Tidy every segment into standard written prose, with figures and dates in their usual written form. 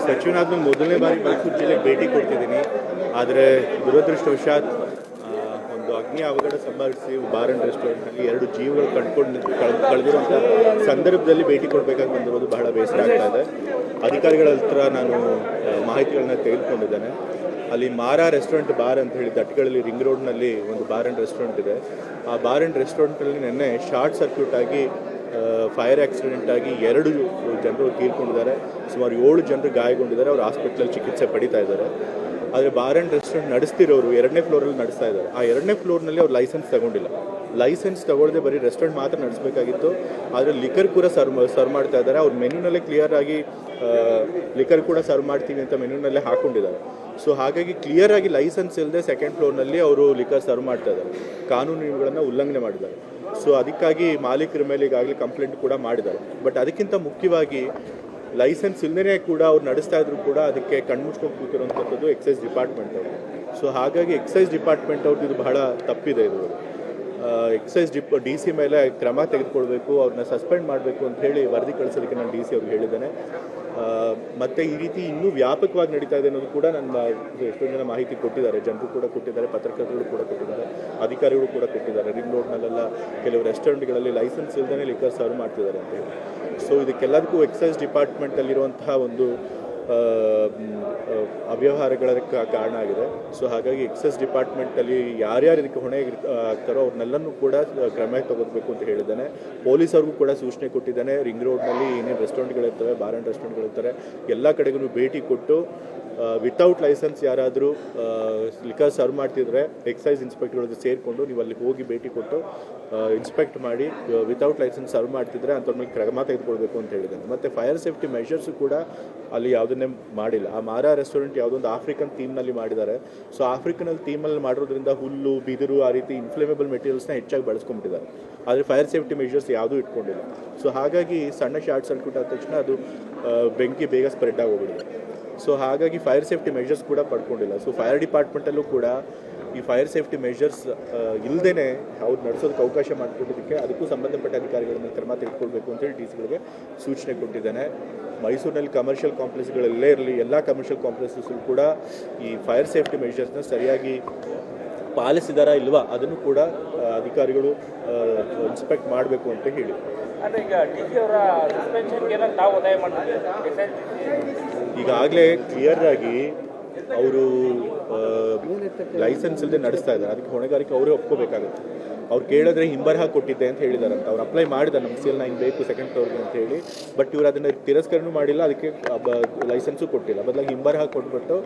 ಸಚಿವನಾದ ಮೊದಲನೇ ಬಾರಿ ಮೈಸೂರು ಜಿಲ್ಲೆಗೆ ಭೇಟಿ ಕೊಡ್ತಿದ್ದೀನಿ. ಆದರೆ ದುರದೃಷ್ಟವಶಾತ್ ಒಂದು ಅಗ್ನಿ ಅವಘಡ ಸಂಭವಿಸಿ ಬಾರ್ ಆ್ಯಂಡ್ ರೆಸ್ಟೋರೆಂಟ್ನಲ್ಲಿ 2 ಜೀವಗಳು ಕಳೆದಿರುವಂಥ ಸಂದರ್ಭದಲ್ಲಿ ಭೇಟಿ ಕೊಡಬೇಕಾಗಿ ಬಂದಿರೋದು ಬಹಳ ಬೇಸರ ಆಗ್ತಾ ಇದೆ. ಅಧಿಕಾರಿಗಳ ಹತ್ರ ನಾನು ಮಾಹಿತಿಗಳನ್ನ ತೆಗೆದುಕೊಂಡಿದ್ದೇನೆ. ಅಲ್ಲಿ ಮಾರಾ ರೆಸ್ಟೋರೆಂಟ್ ಬಾರ್ ಅಂತ ಹೇಳಿ ದಟ್ಗಳಲ್ಲಿ ರಿಂಗ್ ರೋಡ್ನಲ್ಲಿ ಒಂದು ಬಾರ್ ಆ್ಯಂಡ್ ರೆಸ್ಟೋರೆಂಟ್ ಇದೆ. ಆ ಬಾರ್ ಆ್ಯಂಡ್ ರೆಸ್ಟೋರೆಂಟಲ್ಲಿ ನಿನ್ನೆ ಶಾರ್ಟ್ ಸರ್ಕ್ಯೂಟ್ ಆಗಿ ಫೈರ್ ಆಕ್ಸಿಡೆಂಟ್ ಆಗಿ 2 ಜನರು ತೀರ್ಕೊಂಡಿದ್ದಾರೆ. ಸುಮಾರು 7 ಜನರು ಗಾಯಗೊಂಡಿದ್ದಾರೆ. ಅವರು ಹಾಸ್ಪಿಟ್ಲಲ್ಲಿ ಚಿಕಿತ್ಸೆ ಪಡಿತಾ ಇದ್ದಾರೆ. ಆದರೆ ಬಾರ್ ಆ್ಯಂಡ್ ರೆಸ್ಟೋರೆಂಟ್ ನಡೆಸ್ತಿರೋರು 2ನೇ ಫ್ಲೋರಲ್ಲಿ ನಡೆಸ್ತಾ ಇದ್ದಾರೆ. ಆ 2ನೇ ಫ್ಲೋರ್ನಲ್ಲಿ ಅವ್ರು ಲೈಸೆನ್ಸ್ ತಗೊಂಡಿಲ್ಲ. ಲೈಸೆನ್ಸ್ ತಗೊಳ್ಳದೆ ಬರೀ ರೆಸ್ಟೋರೆಂಟ್ ಮಾತ್ರ ನಡೆಸಬೇಕಾಗಿತ್ತು. ಆದರೆ ಲಿಕರ್ ಕೂಡ ಸರ್ವ್ ಮಾಡ್ತಾ ಇದ್ದಾರೆ. ಅವ್ರ ಮೆನ್ಯೂನಲ್ಲೇ ಕ್ಲಿಯರ್ ಆಗಿ ಲಿಕರ್ ಕೂಡ ಸರ್ವ್ ಮಾಡ್ತೀವಿ ಅಂತ ಮೆನ್ಯೂನಲ್ಲೇ ಹಾಕೊಂಡಿದ್ದಾರೆ. ಸೊ ಹಾಗಾಗಿ ಕ್ಲಿಯರ್ ಆಗಿ ಲೈಸೆನ್ಸ್ ಇಲ್ಲದೆ 2nd ಫ್ಲೋರ್ನಲ್ಲಿ ಅವರು ಲಿಕರ್ ಸರ್ವ್ ಮಾಡ್ತಾ ಇದ್ದಾರೆ. ಕಾನೂನು ನಿಯಮಗಳನ್ನು ಉಲ್ಲಂಘನೆ ಮಾಡಿದ್ದಾರೆ. ಸೊ ಅದಕ್ಕಾಗಿ ಮಾಲೀಕರ ಮೇಲೆ ಈಗಾಗಲೇ ಕಂಪ್ಲೇಂಟ್ ಕೂಡ ಮಾಡಿದ್ದಾರೆ. ಬಟ್ ಅದಕ್ಕಿಂತ ಮುಖ್ಯವಾಗಿ ಲೈಸೆನ್ಸ್ ಇಲ್ಲದೇ ಕೂಡ ಅವ್ರು ನಡೆಸ್ತಾ ಇದ್ರು ಕೂಡ ಅದಕ್ಕೆ ಕಣ್ಮುಚ್ಕೊಂಡು ಕೂತಿರುವಂಥದ್ದು ಎಕ್ಸೈಸ್ ಡಿಪಾರ್ಟ್ಮೆಂಟ್ ಅವರು. ಸೊ ಹಾಗಾಗಿ ಎಕ್ಸೈಸ್ ಡಿಪಾರ್ಟ್ಮೆಂಟ್ ಅವ್ರದ್ದು ಇದು ಬಹಳ ತಪ್ಪಿದೆ. ಇದು ಎಕ್ಸೈಸ್ DC ಮೇಲೆ ಕ್ರಮ ತೆಗೆದುಕೊಳ್ಬೇಕು, ಅವ್ರನ್ನ ಸಸ್ಪೆಂಡ್ ಮಾಡಬೇಕು ಅಂತ ಹೇಳಿ ವರದಿ ಕಳಿಸೋದಕ್ಕೆ ನಾನು DC ಅವ್ರಿಗೆ ಹೇಳಿದ್ದೇನೆ. ಮತ್ತು ಈ ರೀತಿ ಇನ್ನೂ ವ್ಯಾಪಕವಾಗಿ ನಡೀತಾ ಇದೆ ಅನ್ನೋದು ಕೂಡ ನನ್ನ ಎಷ್ಟೊಂದು ಜನ ಮಾಹಿತಿ ಕೊಟ್ಟಿದ್ದಾರೆ. ಜನರು ಕೂಡ ಕೊಟ್ಟಿದ್ದಾರೆ, ಪತ್ರಕರ್ತರು ಕೂಡ ಕೊಟ್ಟಿದ್ದಾರೆ, ಅಧಿಕಾರಿಗಳು ಕೂಡ ಕೊಟ್ಟಿದ್ದಾರೆ. ರಿಂಗ್ ರೋಡ್ನಲ್ಲೆಲ್ಲ ಕೆಲವು ರೆಸ್ಟೋರೆಂಟ್ಗಳಲ್ಲಿ ಲೈಸೆನ್ಸ್ ಇಲ್ಲದೇ ಲಿಕರ್ ಸರ್ವ್ ಮಾಡ್ತಿದ್ದಾರೆ ಅಂತ ಹೇಳಿ. ಸೊ ಇದಕ್ಕೆಲ್ಲದಕ್ಕೂ ಎಕ್ಸೈಸ್ ಡಿಪಾರ್ಟ್ಮೆಂಟಲ್ಲಿರುವಂತಹ ಒಂದು ಅವ್ಯವಹಾರಗಳ ಕಾರಣ ಆಗಿದೆ. ಸೊ ಹಾಗಾಗಿ ಎಕ್ಸೈಸ್ ಡಿಪಾರ್ಟ್ಮೆಂಟಲ್ಲಿ ಯಾರ್ಯಾರು ಇದಕ್ಕೆ ಹೊಣೆ ಆಗ್ತಾರೋ ಅವ್ರನ್ನೆಲ್ಲನೂ ಕೂಡ ಕ್ರಮ ತಗೋಬೇಕು ಅಂತ ಹೇಳಿದ್ದಾನೆ. ಪೊಲೀಸರಿಗೂ ಕೂಡ ಸೂಚನೆ ಕೊಟ್ಟಿದ್ದಾನೆ. ರಿಂಗ್ ರೋಡ್ನಲ್ಲಿ ಏನೇನು ರೆಸ್ಟೋರೆಂಟ್ಗಳಿರ್ತವೆ, ಬಾರ್ ಆ್ಯಂಡ್ ರೆಸ್ಟೋರೆಂಟ್ಗಳಿರ್ತಾರೆ, ಎಲ್ಲ ಕಡೆಗೂ ಭೇಟಿ ಕೊಟ್ಟು ವಿತೌಟ್ ಲೈಸೆನ್ಸ್ ಯಾರಾದರೂ ಲಿಕರ್ ಸರ್ವ್ ಮಾಡ್ತಿದ್ರೆ ಎಕ್ಸೈಸ್ ಇನ್ಸ್ಪೆಕ್ಟರ್ಗಳಿಗೆ ಸೇರಿಕೊಂಡು ನೀವು ಅಲ್ಲಿ ಹೋಗಿ ಭೇಟಿ ಕೊಟ್ಟು ಇನ್ಸ್ಪೆಕ್ಟ್ ಮಾಡಿ ವಿತೌಟ್ ಲೈಸೆನ್ಸ್ ಸರ್ವ್ ಮಾಡ್ತಿದ್ರೆ ಅಂಥವ್ರ ಮೇಲೆ ಕ್ರಮ ತೆಗೆದುಕೊಳ್ಬೇಕು ಅಂತ ಹೇಳಿದ್ದಾನೆ. ಮತ್ತು ಫೈರ್ ಸೇಫ್ಟಿ ಮೆಷರ್ಸು ಕೂಡ ಅಲ್ಲಿ ಯಾವುದನ್ನೇ ಮಾಡಿಲ್ಲ. ಆ ಮಾರಾ ರೆಸ್ಟೋರೆಂಟ್ ಯಾವುದೊಂದು ಆಫ್ರಿಕನ್ ಥೀಮ್ನಲ್ಲಿ ಮಾಡಿದ್ದಾರೆ. ಸೊ ಆಫ್ರಿಕನಲ್ಲಿ ಥೀಮಲ್ಲಿ ಮಾಡಿರೋದ್ರಿಂದ ಹುಲ್ಲು, ಬಿದಿರು, ಆ ರೀತಿ ಇನ್ಫ್ಲೇಮೇಬಲ್ ಮೆಟೀರಿಯಲ್ಸ್ನ ಹೆಚ್ಚಾಗಿ ಬಳಸ್ಕೊಂಡ್ಬಿಟ್ಟಿದ್ದಾರೆ. ಆದರೆ ಫೈರ್ ಸೇಫ್ಟಿ ಮೆಷರ್ಸ್ ಯಾವುದೂ ಇಟ್ಕೊಂಡಿಲ್ಲ. ಸೊ ಹಾಗಾಗಿ ಸಣ್ಣ ಶಾರ್ಟ್ ಸರ್ಕ್ಯೂಟ್ ಆದ ತಕ್ಷಣ ಅದು ಬೆಂಕಿ ಬೇಗ ಸ್ಪ್ರೆಡ್ ಆಗೋಗ್ಬಿಟ್ಟಿದೆ. ಸೊ ಹಾಗಾಗಿ ಫೈರ್ ಸೇಫ್ಟಿ ಮೆಷರ್ಸ್ ಕೂಡ ಪಡ್ಕೊಂಡಿಲ್ಲ. ಸೊ ಫೈರ್ ಡಿಪಾರ್ಟ್ಮೆಂಟಲ್ಲೂ ಕೂಡ ಈ ಫೈರ್ ಸೇಫ್ಟಿ ಮೆಷರ್ಸ್ ಇಲ್ಲದೇ ಅವ್ರು ನಡೆಸೋದಕ್ಕೆ ಅವಕಾಶ ಮಾಡಿಕೊಟ್ಟಿದ್ದಕ್ಕೆ ಅದಕ್ಕೂ ಸಂಬಂಧಪಟ್ಟ ಅಧಿಕಾರಿಗಳನ್ನ ಕ್ರಮ ತೆಗೆದುಕೊಳ್ಬೇಕು ಅಂತೇಳಿ DCಗಳಿಗೆ ಸೂಚನೆ ಕೊಟ್ಟಿದ್ದಾನೆ. ಮೈಸೂರಿನಲ್ಲಿ ಕಮರ್ಷಿಯಲ್ ಕಾಂಪ್ಲೆಕ್ಸ್ಗಳಲ್ಲೇ ಇರಲಿ, ಎಲ್ಲ ಕಮರ್ಷಿಯಲ್ ಕಾಂಪ್ಲೆಕ್ಸಸ್ಸು ಕೂಡ ಈ ಫೈರ್ ಸೇಫ್ಟಿ ಮೆಷರ್ಸ್ನ ಸರಿಯಾಗಿ ಪಾಲಿಸಿದಾರಾ ಇಲ್ವಾ ಅದನ್ನು ಕೂಡ ಅಧಿಕಾರಿಗಳು ಇನ್ಸ್ಪೆಕ್ಟ್ ಮಾಡಬೇಕು ಅಂತ ಹೇಳಿ. ಈಗಾಗಲೇ ಕ್ಲಿಯರ್ ಆಗಿ ಅವರು ಲೈಸೆನ್ಸ್ ಇಲ್ಲದೆ ನಡೆಸ್ತಾ ಇದ್ದಾರೆ. ಅದಕ್ಕೆ ಹೊಣೆಗಾರಿಕೆ ಅವರೇ ಒಪ್ಕೋಬೇಕಾಗುತ್ತೆ. ಅವ್ರು ಕೇಳಿದ್ರೆ ಹಿಂಬರಹ ಕೊಟ್ಟಿದ್ದೆ ಅಂತ ಹೇಳಿದಾರಂತ. ಅವ್ರು ಅಪ್ಲೈ ಮಾಡಿದ್ದಾರೆ ನಮ್ಗೆ CL9 ಬೇಕು 2nd ಫ್ಲೋರ್ಗೆ ಅಂತ ಹೇಳಿ. ಬಟ್ ಇವರು ಅದನ್ನು ತಿರಸ್ಕರಣೆ ಮಾಡಿಲ್ಲ, ಅದಕ್ಕೆ ಲೈಸೆನ್ಸು ಕೊಟ್ಟಿಲ್ಲ. ಬದಲಾಗಿ ಹಿಂಬರಹ ಕೊಟ್ಬಿಟ್ಟು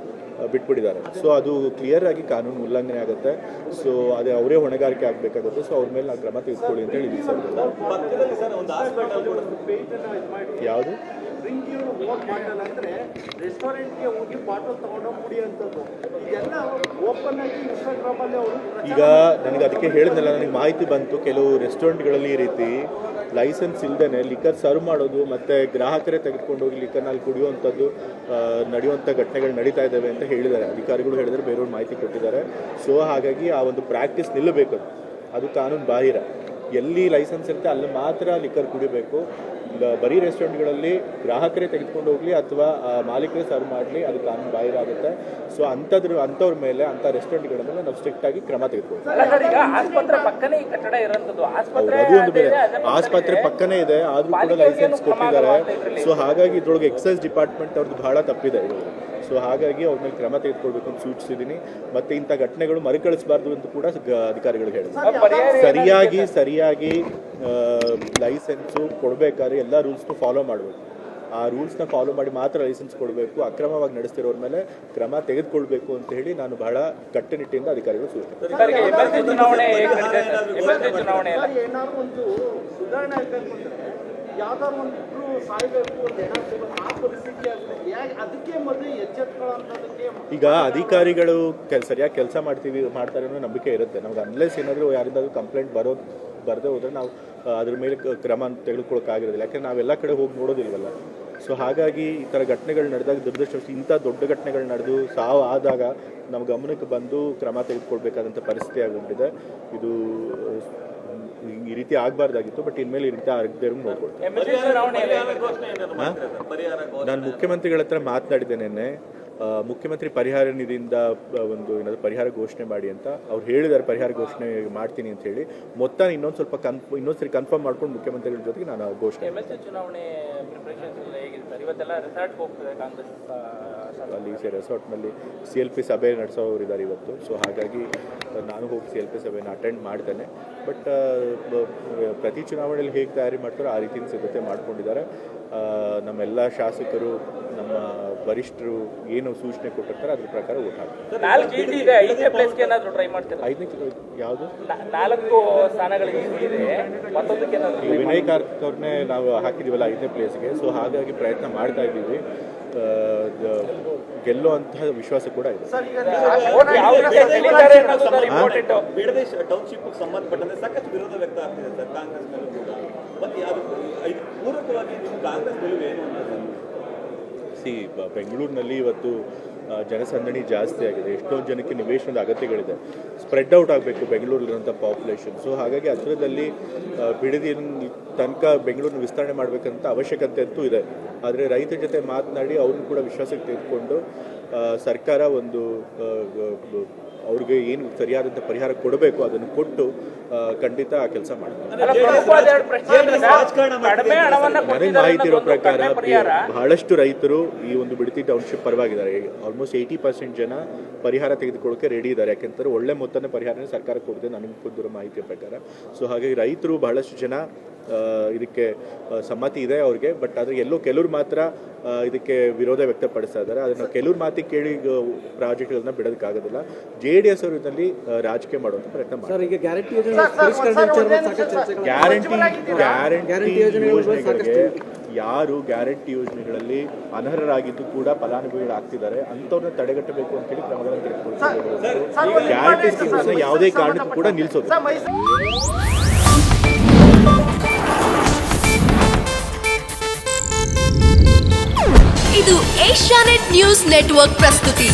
ಬಿಟ್ಬಿಟ್ಟಿದ್ದಾರೆ. ಸೊ ಅದು ಕ್ಲಿಯರ್ ಆಗಿ ಕಾನೂನು ಉಲ್ಲಂಘನೆ ಆಗುತ್ತೆ. ಸೊ ಅದೇ ಅವರೇ ಹೊಣೆಗಾರಿಕೆ ಆಗಬೇಕಾಗುತ್ತೆ. ಸೊ ಅವ್ರ ಮೇಲೆ ನಾವು ಕ್ರಮ ತೆಗೆದುಕೊಳ್ಳಿ ಅಂತ ಹೇಳಿದ್ವಿ ಸರ್. ಯಾವುದು ಈಗ ನನಗೆ ಅದಕ್ಕೆ ಹೇಳಿದ್ನಲ್ಲ, ನನಗೆ ಮಾಹಿತಿ ಬಂತು. ಕೆಲವು ರೆಸ್ಟೋರೆಂಟ್ಗಳಲ್ಲಿ ಈ ರೀತಿ ಲೈಸೆನ್ಸ್ ಇಲ್ಲದೇ ಲಿಕರ್ ಸರ್ವ್ ಮಾಡೋದು ಮತ್ತು ಗ್ರಾಹಕರೇ ತೆಗೆದುಕೊಂಡು ಹೋಗಿ ಲಿಕರ್ನಲ್ಲಿ ಕುಡಿಯುವಂಥದ್ದು ನಡೆಯುವಂಥ ಘಟನೆಗಳು ನಡೀತಾ ಇದ್ದಾವೆ ಅಂತ ಹೇಳಿದ್ದಾರೆ. ಅಧಿಕಾರಿಗಳು ಹೇಳಿದರೆ, ಬೇರೆಯವ್ರು ಮಾಹಿತಿ ಕೊಟ್ಟಿದ್ದಾರೆ. ಸೊ ಹಾಗಾಗಿ ಆ ಒಂದು ಪ್ರಾಕ್ಟೀಸ್ ನಿಲ್ಲಬೇಕು. ಅದು ಕಾನೂನು ಬಾಹಿರ. ಎಲ್ಲಿ ಲೈಸೆನ್ಸ್ ಇರುತ್ತೆ ಅಲ್ಲಿ ಮಾತ್ರ ಲಿಕರ್ ಕುಡಿಬೇಕು. ಬರೀ ರೆಸ್ಟೋರೆಂಟ್ಗಳಲ್ಲಿ ಗ್ರಾಹಕರೇ ತೆಗೆದುಕೊಂಡು ಹೋಗಲಿ ಅಥವಾ ಮಾಲೀಕರೇ ಸರ್ವ್ ಮಾಡಲಿ, ಅದು ಕಾನೂನು ಬಾಹಿರ ಆಗುತ್ತೆ. ಸೊ ಅಂಥವ್ರ ಮೇಲೆ, ಅಂಥ ರೆಸ್ಟೋರೆಂಟ್ಗಳ ಮೇಲೆ ನಾವು ಸ್ಟ್ರಿಕ್ಟ್ ಆಗಿ ಕ್ರಮ ತೆಗೆದುಕೊಳ್ತೀವಿ. ಅದು ಒಂದು ಬೇರೆ, ಆಸ್ಪತ್ರೆ ಪಕ್ಕನೇ ಇದೆ, ಆದರೂ ಕೂಡ ಲೈಸೆನ್ಸ್ ಕೊಟ್ಟಿದ್ದಾರೆ. ಸೊ ಹಾಗಾಗಿ ಇದ್ರೊಳಗೆ ಎಕ್ಸೈಸ್ ಡಿಪಾರ್ಟ್ಮೆಂಟ್ ಅವ್ರದ್ದು ಬಹಳ ತಪ್ಪಿದೆ. ಸೊ ಹಾಗಾಗಿ ಅವ್ರ ಮೇಲೆ ಕ್ರಮ ತೆಗೆದುಕೊಳ್ಬೇಕು ಅಂತ ಸೂಚಿಸಿದ್ದೀನಿ. ಮತ್ತು ಇಂಥ ಘಟನೆಗಳು ಮರುಕಳಿಸಬಾರ್ದು ಅಂತ ಕೂಡ ಅಧಿಕಾರಿಗಳು ಹೇಳಿದ್ದಾರೆ. ಸರಿಯಾಗಿ ಲೈಸೆನ್ಸು ಕೊಡಬೇಕಾದ್ರೆ ಎಲ್ಲ ರೂಲ್ಸ್ನು ಫಾಲೋ ಮಾಡಬೇಕು. ಆ ರೂಲ್ಸ್ನ ಫಾಲೋ ಮಾಡಿ ಮಾತ್ರ ಲೈಸೆನ್ಸ್ ಕೊಡಬೇಕು. ಅಕ್ರಮವಾಗಿ ನಡೆಸ್ತಿರೋರ ಮೇಲೆ ಕ್ರಮ ತೆಗೆದುಕೊಳ್ಬೇಕು ಅಂತ ಹೇಳಿ ನಾನು ಬಹಳ ಕಟ್ಟುನಿಟ್ಟಿನಿಂದ ಅಧಿಕಾರಿಗಳು ಸೂಚಿಸಿದ್ದಾರೆ. ಈಗ ಅಧಿಕಾರಿಗಳು ಸರಿಯಾಗಿ ಕೆಲಸ ಮಾಡ್ತಾರೆ ಅನ್ನೋ ನಂಬಿಕೆ ಇರುತ್ತೆ ನಮ್ಗೆ. ಅನ್ಲೆಸ್ ಏನಾದರೂ ಯಾರಿಂದಾದ್ರೂ ಕಂಪ್ಲೇಂಟ್ ಬರದೇ ಹೋದರೆ ನಾವು ಅದ್ರ ಮೇಲೆ ಕ್ರಮ ತೆಗೆದುಕೊಳ್ಳೋಕ್ಕಾಗಿರೋದಿಲ್ಲ. ಯಾಕೆಂದ್ರೆ ನಾವೆಲ್ಲ ಕಡೆ ಹೋಗಿ ನೋಡೋದಿಲ್ವಲ್ಲ. ಸೊ ಹಾಗಾಗಿ ಈ ಥರ ಘಟನೆಗಳು ನಡೆದಾಗ ದುರದೃಷ್ಟವಶ ಇಂಥ ದೊಡ್ಡ ಘಟನೆಗಳು ನಡೆದು ಸಾವು ಆದಾಗ ನಮ್ಮ ಗಮನಕ್ಕೆ ಬಂದು ಕ್ರಮ ತೆಗೆದುಕೊಳ್ಬೇಕಾದಂಥ ಪರಿಸ್ಥಿತಿ ಆಗಿಬಿಟ್ಟಿದೆ. ಇದು ಈ ರೀತಿ ಆಗಬಾರ್ದಾಗಿತ್ತು, ಬಟ್ ಇನ್ಮೇಲೆ ಈ ರೀತಿ ಆಗದೆ ನೋಡ್ಕೊಳ್ತೀನಿ. ನಾನು ಮುಖ್ಯಮಂತ್ರಿಗಳ ಹತ್ರ ಮಾತನಾಡಿದ್ದೆ ನಿನ್ನೆ. ಮುಖ್ಯಮಂತ್ರಿ ಪರಿಹಾರ ನಿಧಿಯಿಂದ ಒಂದು ಏನಾದರೂ ಪರಿಹಾರ ಘೋಷಣೆ ಮಾಡಿ ಅಂತ ಅವ್ರು ಹೇಳಿದ್ದಾರೆ. ಪರಿಹಾರ ಘೋಷಣೆ ಮಾಡ್ತೀನಿ ಅಂತ ಹೇಳಿ ಮೊತ್ತ ಇನ್ನೊಂದ್ಸರಿ ಕನ್ಫರ್ಮ್ ಮಾಡ್ಕೊಂಡು ಮುಖ್ಯಮಂತ್ರಿಗಳ ಜೊತೆಗೆ ನಾನು ಘೋಷಣೆ ಚುನಾವಣೆ ಅಲ್ಲಿ ರೆಸಾರ್ಟ್ನಲ್ಲಿ CLP ಸಭೆ ನಡೆಸೋರು ಇದ್ದಾರೆ ಇವತ್ತು. ಸೊ ಹಾಗಾಗಿ ನಾನು ಹೋಗಿ CLP ಸಭೆನ ಅಟೆಂಡ್ ಮಾಡ್ತೇನೆ. ಬಟ್ ಪ್ರತಿ ಚುನಾವಣೆಯಲ್ಲಿ ಹೇಗೆ ತಯಾರಿ ಮಾಡ್ತಾರೋ ಆ ರೀತಿಯ ಸಿದ್ಧತೆ ಮಾಡ್ಕೊಂಡಿದ್ದಾರೆ. ನಮ್ಮೆಲ್ಲ ಶಾಸಕರು, ನಮ್ಮ ವರಿಷ್ಠರು ಏನು ಸೂಚನೆ ಕೊಟ್ಟಿರ್ತಾರೆ ಅದ್ರ ಪ್ರಕಾರ ಓಟ್ ಹಾಕ್ತಾರೆ. 5ನೇ ಯಾವುದು 4 ಸ್ಥಾನಗಳಿಗೆ ವಿನಯ್ ಕಾರ್ತಿಕ್ ಅವ್ರನ್ನೇ ನಾವು ಹಾಕಿದ್ದೀವಲ್ಲ 5ನೇ ಪ್ಲೇಸ್ಗೆ. ಸೊ ಹಾಗಾಗಿ ಪ್ರಯತ್ನ ಮಾಡ್ತಾ ಇದ್ದೀವಿ. ಗೆಲ್ಲುವಂತಹ ವಿಶ್ವಾಸ ಕೂಡ ಇದೆ. ಬಿಡದಿ ಟೌನ್ಶಿಪ್ ಸಂಬಂಧಪಟ್ಟಂತೆ ಸಾಕಷ್ಟು ವಿರೋಧ ವ್ಯಕ್ತ ಆಗ್ತಿದೆ ಸರ್ ಕಾಂಗ್ರೆಸ್ ಮೇಲೂ ಕೂಡ. ಮತ್ತೆ ಅದು ಪೂರಕವಾಗಿ ನಿಮ್ಮ ಕಾಂಗ್ರೆಸ್ ನಿಲುವು ಏನು ಅನ್ನೋದು? ಬೆಂಗಳೂರಿನಲ್ಲಿ ಇವತ್ತು ಜನಸಂದಣಿ ಜಾಸ್ತಿ ಆಗಿದೆ. ಎಷ್ಟೊಂದು ಜನಕ್ಕೆ ನಿವೇಶನದ ಅಗತ್ಯಗಳಿದೆ. ಸ್ಪ್ರೆಡ್ ಔಟ್ ಆಗಬೇಕು ಬೆಂಗಳೂರಿಲಿರುವಂಥ ಪಾಪ್ಯುಲೇಷನ್. ಸೊ ಹಾಗಾಗಿ ಹತ್ತಿರದಲ್ಲಿ ಬಿಡದಿ ತನಕ ಬೆಂಗಳೂರನ್ನ ವಿಸ್ತರಣೆ ಮಾಡಬೇಕಂತ ಅವಶ್ಯಕತೆ ಅಂತೂ ಇದೆ. ಆದರೆ ರೈತರ ಜೊತೆ ಮಾತನಾಡಿ ಅವ್ರನ್ನ ಕೂಡ ವಿಶ್ವಾಸಕ್ಕೆ ತೆಗೆದುಕೊಂಡು ಸರ್ಕಾರ ಒಂದು ಅವ್ರಿಗೆ ಏನು ಸರಿಯಾದಂಥ ಪರಿಹಾರ ಕೊಡಬೇಕು ಅದನ್ನು ಕೊಟ್ಟು ಖಂಡಿತ ಆ ಕೆಲಸ ಮಾಡ್ತಾರೆ. ನನಗೆ ಮಾಹಿತಿ ಇರೋ ಪ್ರಕಾರ ಬಹಳಷ್ಟು ರೈತರು ಈ ಒಂದು ಬಿಡದಿ ಟೌನ್ಶಿಪ್ ಪರವಾಗಿದ್ದಾರೆ. ಆಲ್ಮೋಸ್ಟ್ 80% ಜನ ಪರಿಹಾರ ತೆಗೆದುಕೊಳ್ಳೋಕೆ ರೆಡಿ ಇದ್ದಾರೆ. ಯಾಕೆಂತಾರೆ ಒಳ್ಳೆ ಮೊತ್ತದ ಪರಿಹಾರನೇ ಸರ್ಕಾರ ಕೊಡಿದೆ ನನಗೆ ಬಂದಿರೋ ಮಾಹಿತಿಯ ಪ್ರಕಾರ. ಸೊ ಹಾಗಾಗಿ ರೈತರು ಬಹಳಷ್ಟು ಜನ ಇದಕ್ಕೆ ಸಮ್ಮತಿ ಇದೆ ಅವ್ರಿಗೆ. ಬಟ್ ಆದರೆ ಕೆಲವರು ಮಾತ್ರ ಇದಕ್ಕೆ ವಿರೋಧ ವ್ಯಕ್ತಪಡಿಸ್ತಾ ಇದ್ದಾರೆ. ಅದನ್ನು ಕೆಲವ್ರ ಮಾತಿಗೆ ಕೇಳಿ ಪ್ರಾಜೆಕ್ಟ್ಗಳನ್ನ ಬಿಡೋದಕ್ಕಾಗೋದಿಲ್ಲ. JDS ಅವರು ಇದರಲ್ಲಿ ರಾಜಕೀಯ ಮಾಡುವಂಥ ಪ್ರಯತ್ನ ಮಾಡ್ತಾರೆ. ಗ್ಯಾರಂಟಿ ಯೋಜನೆಗಳಿಗೆ ಯಾರು ಗ್ಯಾರಂಟಿ ಯೋಜನೆಗಳಲ್ಲಿ ಅನರ್ಹರಾಗಿದ್ದು ಕೂಡ ಫಲಾನುಭವಿಗಳಾಗ್ತಿದ್ದಾರೆ ಅಂಥವ್ರನ್ನ ತಡೆಗಟ್ಟಬೇಕು ಅಂತ ಹೇಳಿ ಕ್ರಮಗಳನ್ನು ತೆಗೆದುಕೊಳ್ತಾರೆ. ಗ್ಯಾರಂಟಿ ಸ್ಕೀಮ್ಸ್ನ ಯಾವುದೇ ಕಾರಣಕ್ಕೂ ಕೂಡ ನಿಲ್ಲಿಸೋದು. ಇದು ಏಷ್ಯಾನೆಟ್ ನ್ಯೂಸ್ ನೆಟ್ವರ್ಕ್ ಪ್ರಸ್ತುತಿ.